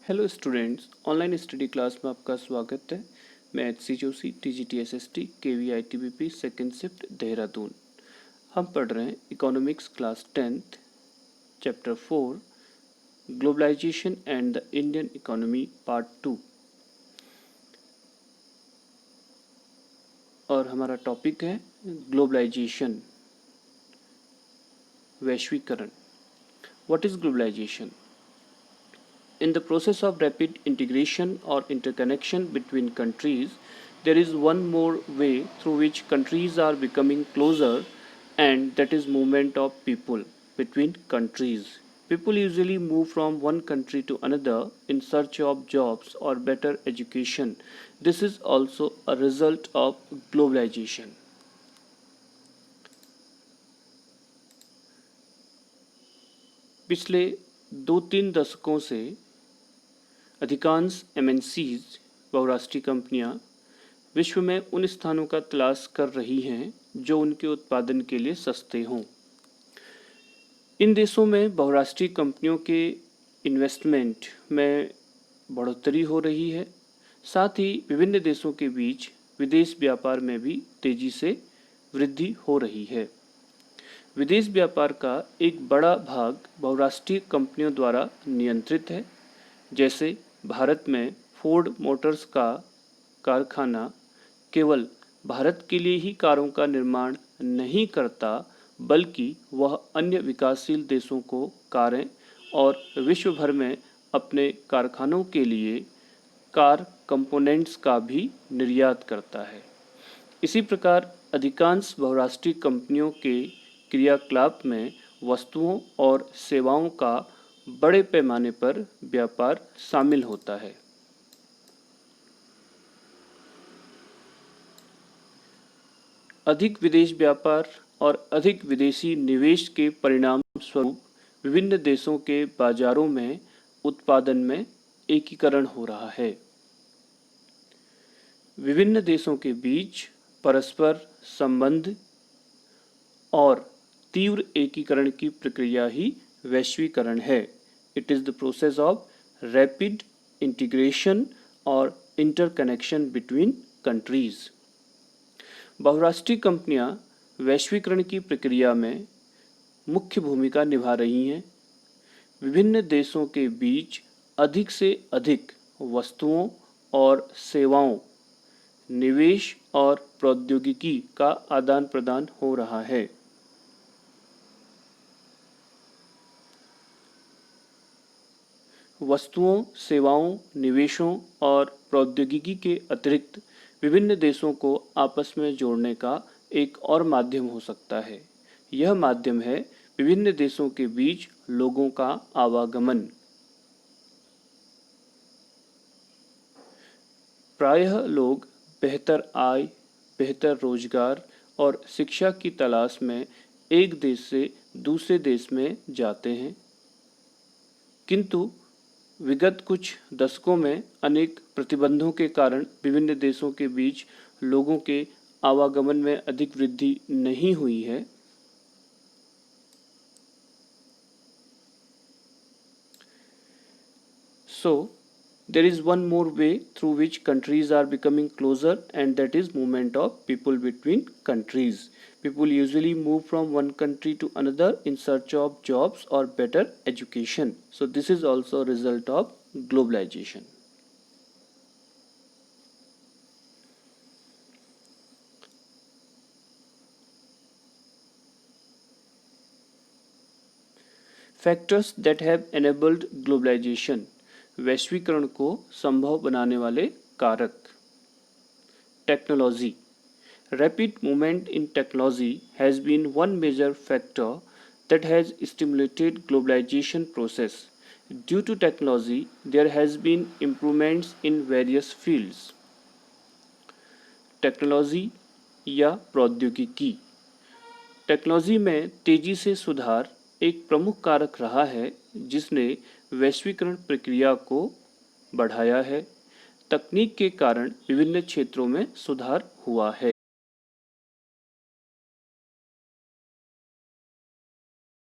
Hello students, online study class में आपका स्वागत है। मैं H C. Joshi, TGT SST, KV ITBP second shift Dehradun. हम पढ़ रहे हैं economics class 10th chapter 4 globalisation and the Indian economy part 2। और हमारा टॉपिक है ग्लोबलाइजेशन, वैश्वीकरण। What is globalisation? In the process of rapid integration or interconnection between countries, there is one more way through which countries are becoming closer, and that is movement of people between countries. People usually move from one country to another in search of jobs or better education. This is also a result of globalization. पिछले 2-3 दशकों से अधिकांश MNCs बहुराष्ट्रीय कंपनियां विश्व में उन स्थानों का तलाश कर रही हैं जो उनके उत्पादन के लिए सस्ते हों। इन देशों में बहुराष्ट्रीय कंपनियों के इन्वेस्टमेंट में बढ़ोतरी हो रही है। साथ ही विभिन्न देशों के बीच विदेश व्यापार में भी तेजी से वृद्धि हो रही है। विदेश व्यापार का एक बड़ा भाग बहुराष्ट्रीय कंपनियों द्वारा नियंत्रित है। जैसे भारत में फोर्ड मोटर्स का कारखाना केवल भारत के लिए ही कारों का निर्माण नहीं करता, बल्कि वह अन्य विकासशील देशों को कारें और विश्व भर में अपने कारखानों के लिए कार कंपोनेंट्स का भी निर्यात करता है। इसी प्रकार अधिकांश बहुराष्ट्रीय कंपनियों के क्रियाकलाप में वस्तुओं और सेवाओं का बड़े पैमाने पर व्यापार शामिल होता है। अधिक विदेश व्यापार और अधिक विदेशी निवेश के परिणाम स्वरूप विभिन्न देशों के बाजारों में उत्पादन में एकीकरण हो रहा है। विभिन्न देशों के बीच परस्पर संबंध और तीव्र एकीकरण की प्रक्रिया ही वैश्वीकरण है। It is the process of rapid integration or interconnection between countries. बहुराष्ट्रीय कंपनियां वैश्वीकरण की प्रक्रिया में मुख्य भूमिका निभा रही हैं। विभिन्न देशों के बीच अधिक से अधिक वस्तुओं और सेवाओं, निवेश और प्रौद्योगिकी का आदान प्रदान हो रहा है। वस्तुओं, सेवाओं, निवेशों और प्रौद्योगिकी के अतिरिक्त विभिन्न देशों को आपस में जोड़ने का एक और माध्यम हो सकता है। यह माध्यम है विभिन्न देशों के बीच लोगों का आवागमन। प्रायः लोग बेहतर आय, बेहतर रोजगार और शिक्षा की तलाश में एक देश से दूसरे देश में जाते हैं, किंतु विगत कुछ दशकों में अनेक प्रतिबंधों के कारण विभिन्न देशों के बीच लोगों के आवागमन में अधिक वृद्धि नहीं हुई है। So, there is one more way through which countries are becoming closer, and that is movement of people between countries. People usually move from one country to another in search of jobs or better education. So this is also a result of globalization. Factors that have enabled globalization. वैश्वीकरण को संभव बनाने वाले कारक। Technology. Rapid movement in technology has been one major factor that has stimulated globalization process. Due to technology, there has been improvements in various fields. Technology या प्रौद्योगिकी। Technology में तेजी से सुधार एक प्रमुख कारक रहा है जिसने वैश्वीकरण प्रक्रिया को बढ़ाया है। तकनीक के कारण विभिन्न क्षेत्रों में सुधार हुआ है।